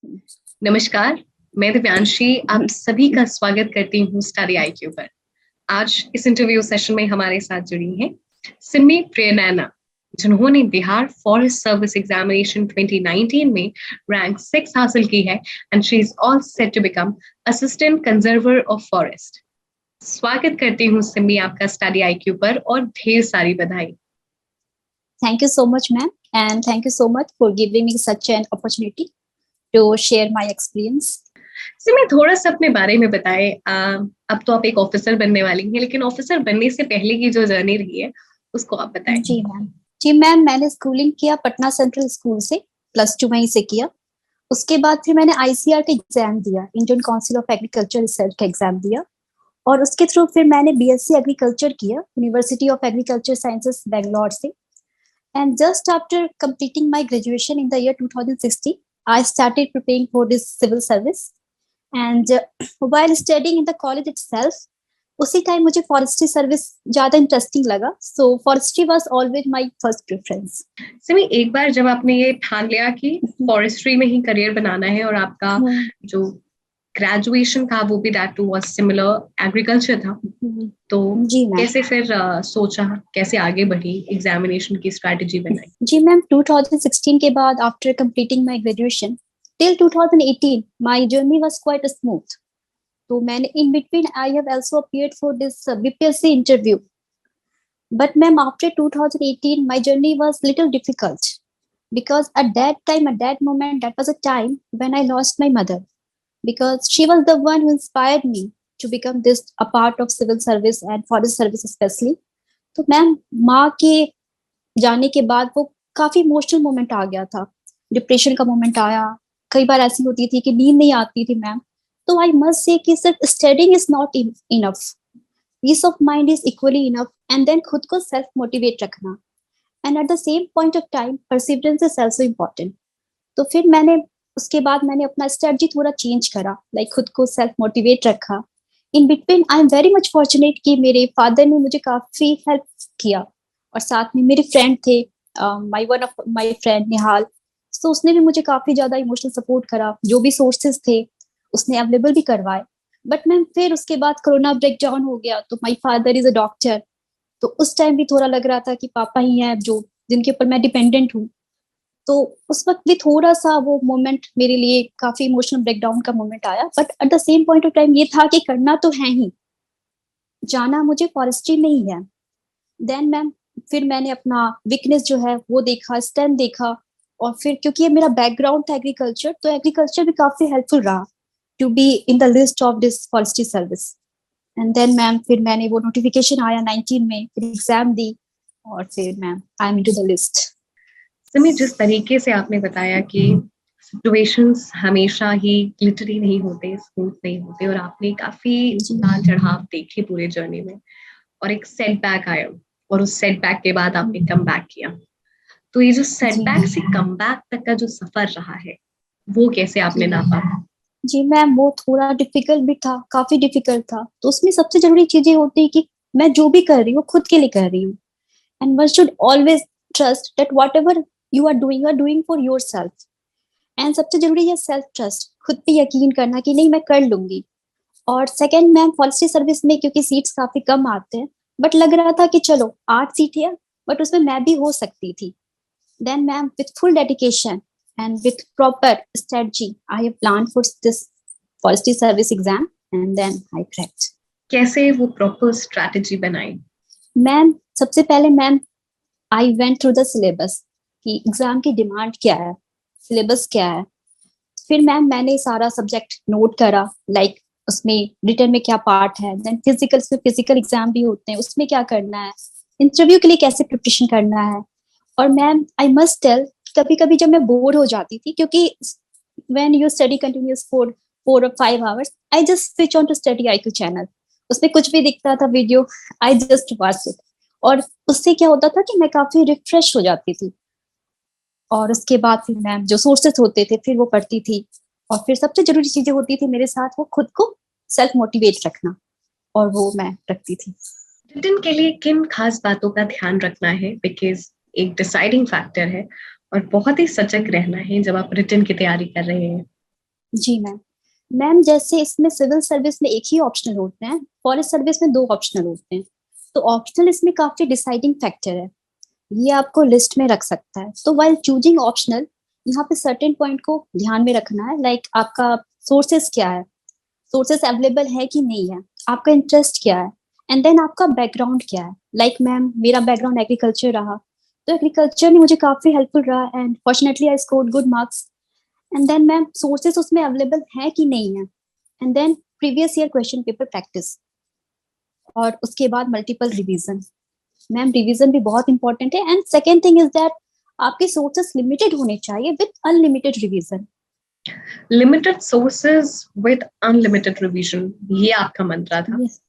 नमस्कार, मैं दिव्यांशी आप सभी का स्वागत करती हूँ स्टडी आईक्यू पर। आज इस इंटरव्यू सेशन में हमारे साथ जुड़ी हैं सिमी प्रियनैना, जिन्होंने बिहार फॉरेस्ट सर्विस एग्जामिनेशन 2019 में रैंक 6 हासिल की है and she is all set to become assistant conservator of forest. स्वागत करती हूँ सिमी आपका स्टडी आईक्यू पर और ढेर सारी बधाई। Thank you so much, ma'am, and thank you so much for giving me such an opportunity to share my experience. Simi थोड़ा सा अपने बारे में बताएं। अब तो आप एक ऑफिसर बनने वाली हैं, लेकिन ऑफिसर बनने से पहले की जो जर्नी रही है उसको आप बताएं। जी मैम, मैंने स्कूलिंग किया पटना सेंट्रल स्कूल से, +2 वहीं से किया। उसके बाद फिर मैंने ICR का एग्जाम दिया, Indian council of agriculture research का एग्जाम दिया, और उसके थ्रू फिर मैंने BSc एग्रीकल्चर किया university of agriculture sciences Bangalore से। And just after completing my graduation in the year 2016, I started preparing for this civil service. And while studying in the college itself, उसी time मुझे forestry service ज्यादा interesting लगा, so forestry was always my first preference. Simi, एक बार जब आपने ये ठान लिया कि फॉरेस्ट्री में ही करियर बनाना है और आपका जो ग्रेजुएशन था वो भी that too was similar agriculture था, तो कैसे फिर सोचा, कैसे आगे बढ़ी, एग्जामिनेशन की स्ट्रेटजी बनाई? जी मैम, 2016 के बाद after completing my graduation till 2018 my journey was quite smooth. तो मैंने in between I have also appeared for this BPSC interview, but ma'am after 2018 my journey was little difficult because at that time, at that moment, that was a time when I lost my mother, because she was the one who inspired me to become this a part of civil service and forest service especially. तो ma'am माँ के जाने के बाद वो काफी emotional moment आ गया था, डिप्रेशन का मोमेंट आया, कई बार ऐसी होती थी कि नींद नहीं आती थी मैम। तो आई मस्ट से कि सिर्फ studying is not enough, peace of mind is equally enough, and then खुद को सेल्फ मोटिवेट रखना, and at the same point of time perseverance is also important. तो फिर मैंने उसके बाद मैंने अपना स्ट्रेटजी थोड़ा चेंज करा, लाइक खुद को सेल्फ मोटिवेट रखा। In between I am very much fortunate कि मेरे फादर ने मुझे काफी हेल्प किया, और साथ में मेरे फ्रेंड थे, वन ऑफ माय फ्रेंड निहाल, तो उसने भी मुझे काफी ज्यादा इमोशनल सपोर्ट करा, जो भी सोर्सेज थे उसने अवेलेबल भी करवाए। बट मैम फिर उसके बाद कोरोना ब्रेकडाउन हो गया, तो my father is a doctor, तो उस टाइम भी थोड़ा लग रहा था कि पापा ही हैं जो जिनके ऊपर मैं डिपेंडेंट हूँ। तो उस वक्त भी थोड़ा सा वो मोमेंट मेरे लिए काफी इमोशनल ब्रेकडाउन का मोमेंट आया, but at the same point of time ये था कि करना तो है ही, जाना मुझे फॉरेस्ट्री में ही है। देन मैम फिर मैंने अपना वीकनेस जो है वो देखा, स्ट्रेंथ देखा, और फिर क्योंकि ये मेरा बैकग्राउंड था एग्रीकल्चर, तो एग्रीकल्चर भी काफी हेल्पफुल रहा to be in the list of this forestry service. And then ma'am फिर मैंने वो नोटिफिकेशन आया 19 में, फिर एग्जाम दी, और फिर ma'am I am into the list. Simi, जिस तरीके से आपने बताया कि सिचुएशंस हमेशा ही ग्लिटरी नहीं होते, स्मूथ नहीं होते, और आपने काफी उतार चढ़ाव देखे पूरे जर्नी में, और एक सेटबैक आया और उस सेटबैक के बाद आपने कम बैक किया। तो ये जो सेटबैक से कम बैक तक का जो सफर रहा है वो कैसे आपने नापा? जी मैम, वो थोड़ा डिफिकल्ट भी था, काफी डिफिकल्ट था। तो उसमें सबसे जरूरी चीजें होती है कि मैं जो भी कर रही हूँ खुद के लिए कर रही हूँ, and one should always trust that whatever you are doing for yourself. And सबसे जरूरी है सेल्फ ट्रस्ट, खुद पे यकीन करना कि नहीं मैं कर लूंगी। और सेकंड मैम, फॉरेस्ट्री सर्विस में क्योंकि सीट्स काफी कम आते हैं, बट लग रहा था कि चलो 8 सीट है, बट उसमें मैं भी हो सकती थी। Then ma'am with full dedication and with proper strategy I have planned for this forestry service exam, and then I cracked. कैसे वो proper strategy बनाई? मैम सबसे पहले ma'am I went through the syllabus कि एग्जाम की demand क्या है, syllabus क्या है। फिर मैम मैंने सारा सब्जेक्ट नोट करा, लाइक उसमें रिटर्न में क्या पार्ट है, देन फिजिकल एग्जाम भी होते हैं, उसमें क्या करना है, इंटरव्यू के लिए कैसे प्रिपरेशन करना है। और मैम आई मस्ट टेल, कभी कभी जब मैं बोर हो जाती थी, क्योंकि when you study continuous for 4 or 5 hours, I just switch on to study IQ channel, उसमें कुछ भी दिखता था video, I just watch it, और उससे क्या होता था कि मैं काफी रिफ्रेश हो जाती थी। और उसके बाद फिर मैम जो सोर्सेस होते थे फिर वो पढ़ती थी, और फिर सबसे जरूरी चीजें होती थी मेरे साथ, वो खुद को सेल्फ मोटिवेट रखना, और वो मैं रखती थी। रिटन के लिए किन खास बातों का ध्यान रखना है, बिकॉज एक डिसाइडिंग फैक्टर है, और बहुत ही सजग रहना है जब आप रिटन की तैयारी कर रहे हैं? जी मैम। मैम जैसे इसमें सिविल सर्विस में एक ही ऑप्शनल होते हैं, फॉरेस्ट सर्विस में 2 ऑप्शनल होते हैं। तो ऑप्शनल इसमें काफी डिसाइडिंग फैक्टर है, ये आपको लिस्ट में रख सकता है। तो वाइल चूजिंग ऑप्शनल, यहाँ पे सर्टेन पॉइंट को ध्यान में रखना है, लाइक आपका सोर्सेस क्या है, सोर्सेस अवेलेबल है कि नहीं है, आपका इंटरेस्ट क्या है, एंड देन आपका बैकग्राउंड क्या है। लाइक मैम मेरा बैकग्राउंड एग्रीकल्चर रहा, तो एग्रीकल्चर ने मुझे काफी हेल्पफुल रहा and fortunately I scored good marks. And then ma'am sources उसमें अवेलेबल है कि नहीं है, and then previous year question paper practice, और उसके बाद मल्टीपल रिवीजन। मैम रिवीजन भी बहुत इंपॉर्टेंट है। And second thing is that आपके सोर्सेस लिमिटेड होने चाहिए with unlimited revision. Limited sources with unlimited revision, ये आपका मंत्र था, yes.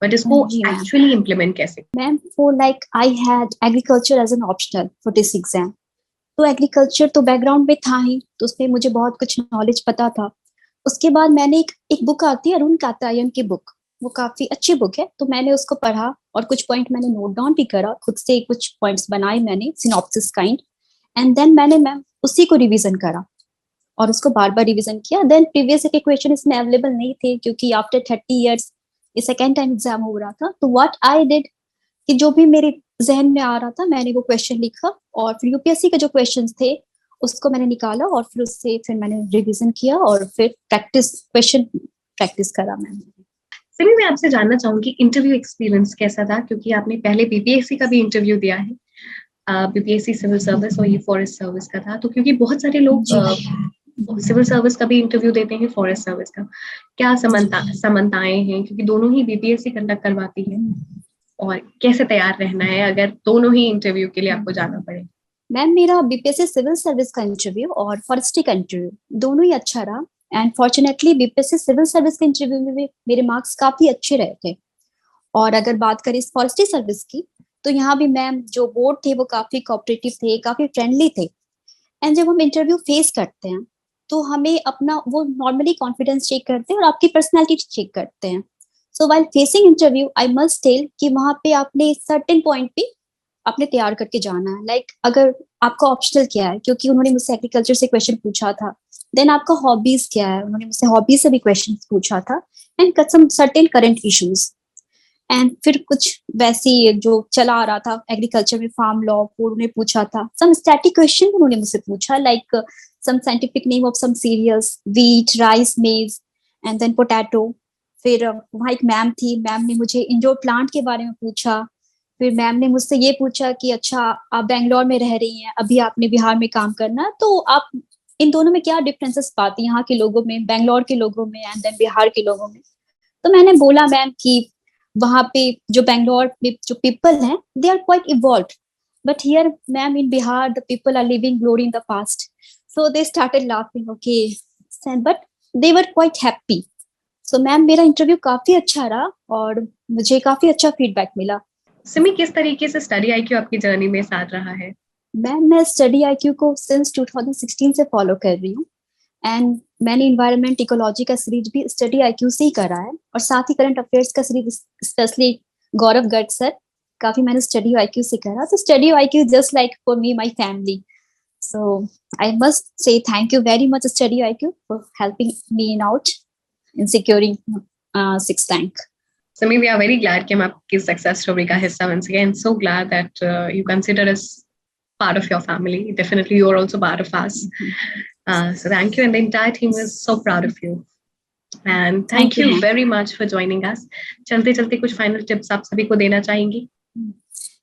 बट इसको जी मैम। एक्चुअली इम्प्लीमेंट कैसे? Ma'am for like I had agriculture as an optional for this exam, तो एग्रीकल्चर तो बैकग्राउंड में था ही, तो उसमें मुझे बहुत कुछ नॉलेज पता था। उसके बाद मैंने एक बुक आती है अरुण कात्यायन की बुक, वो काफी अच्छी बुक है, तो मैंने उसको पढ़ा और कुछ पॉइंट मैंने नोट डाउन भी करा, खुद से कुछ पॉइंट्स बनाए मैंने सिनॉप्सिस काइंड, एंड देन मैंने मैम उसी को रिवीजन करा और उसको बार बार रिवीजन किया। देन प्रीवियस के क्वेश्चन इसमें अवेलेबल नहीं थे क्योंकि आफ्टर 30 ईयर्स ये सेकेंड टाइम एग्जाम हो रहा था। तो व्हाट आई डिड कि जो भी मेरे जहन में आ रहा था मैंने वो क्वेश्चन लिखा, और फिर यूपीएससी के जो क्वेश्चंस थे उसको मैंने निकाला, और फिर उससे फिर मैंने रिवीजन किया और फिर क्वेश्चन प्रैक्टिस करा मैंने। सिमी, मैं आपसे जानना चाहूंगी इंटरव्यू एक्सपीरियंस कैसा था, क्योंकि आपने पहले बीपीएससी का भी इंटरव्यू दिया है, बीपीएससी सिविल सर्विस और ये फॉरेस्ट सर्विस का था, तो क्योंकि बहुत सारे लोग सिविल सर्विस का भी इंटरव्यू देते हैं, फॉरेस्ट सर्विस का, क्या समानताएं हैं, क्योंकि दोनों ही बीपीएससी कंडक्ट करवाती है, और कैसे तैयार रहना है अगर दोनों ही इंटरव्यू के लिए आपको जाना पड़े? मैम मेरा बीपीएससी सिविल सर्विस का इंटरव्यू और फॉरेस्ट्री का इंटरव्यू दोनों ही अच्छा रहा, and fortunately BPSC civil service के इंटरव्यू में भी मेरे मार्क्स काफी अच्छे रहे थे। और अगर बात करें इस फॉरेस्ट्री सर्विस की, तो यहाँ भी मैम जो बोर्ड थे वो काफी कोऑपरेटिव थे, काफी फ्रेंडली थे। एंड जब हम इंटरव्यू फेस करते हैं तो हमें अपना वो नॉर्मली कॉन्फिडेंस चेक करते हैं और आपकी पर्सनैलिटी चेक करते हैं। So while facing interview I must tell कि वहां पे आपने सर्टेन पॉइंट पे आपने तैयार करके जाना है। लाइक अगर आपका ऑप्शनल क्या है, क्योंकि उन्होंने मुझसे एग्रीकल्चर से क्वेश्चन पूछा था, देन आपका हॉबीज क्या है, उन्होंने मुझसे हॉबीज से भी क्वेश्चन पूछा था, and some certain current issues, and फिर कुछ वैसी जो चला आ रहा था एग्रीकल्चर में फार्म लॉ वो उन्होंने पूछा था। सम स्टैटिक क्वेश्चन उन्होंने मुझसे पूछा, like some scientific name of some cereals, wheat, rice, maize, and then potato. फिर वहाँ एक मैम थी, मैम ने मुझे इंडोर प्लांट के बारे में पूछा। फिर मैम ने मुझसे ये पूछा कि अच्छा आप बैंगलोर में रह रही हैं, अभी आपने बिहार में काम करना, तो आप इन दोनों में क्या डिफरेंसेस पाती हैं, यहाँ के लोगों में, बैंगलोर के लोगों में, एंड देन बिहार के लोगों में। तो मैंने बोला मैम कि वहां पे जो बैंगलोर में जो पीपल हैं they are quite evolved, but here ma'am in Bihar the people are living glory in the past. So they started laughing, okay, but they were quite happy. So ma'am मेरा इंटरव्यू काफी अच्छा रहा और मुझे काफी अच्छा फीडबैक मिला। सिमी, किस तरीके से स्टडी आईक्यू आपकी जर्नी में साथ रहा है? मैम मैं स्टडी आईक्यू को सिंस 2016 से फॉलो कर रही हूँ, एंड मैंने इन्वायरमेंट इकोलॉजी का सीरीज भी स्टडी आईक्यू से ही करा है, और साथ ही करंट अफेयर्स का सीरीज स्पेशली गौरव गर्ग सर काफी मैंने स्टडी आईक्यू से करा। तो study IQ just like for me my family, so I must say thank you very much study IQ for helping me in out in securing 6th rank. Simi, we are very glad कि हम आपकी success story का हिस्सा बन सके, and so glad that you consider us part of your family. Definitely, you are also part of us. So thank you, and the entire team is so proud of you. And thank you very much for joining us. चलते चलते कुछ final tips आप सभी को देना चाहेंगी?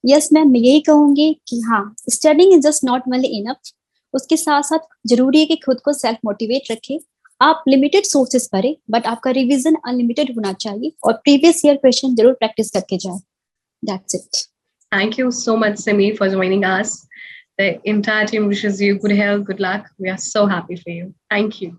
Yes ma'am, मैं यही कहूंगी कि हाँ, studying is just not only enough, उसके साथ साथ जरूरी है कि खुद को सेल्फ मोटिवेट रखें। आप लिमिटेड सोर्सेस पढ़ें, बट आपका रिवीजन अनलिमिटेड होना चाहिए, और प्रीवियस ईयर क्वेश्चन जरूर प्रैक्टिस करके जाए। That's it. Thank you so much, Simi, for joining us. The entire team wishes you good health, good luck. We are so happy for you. Thank you.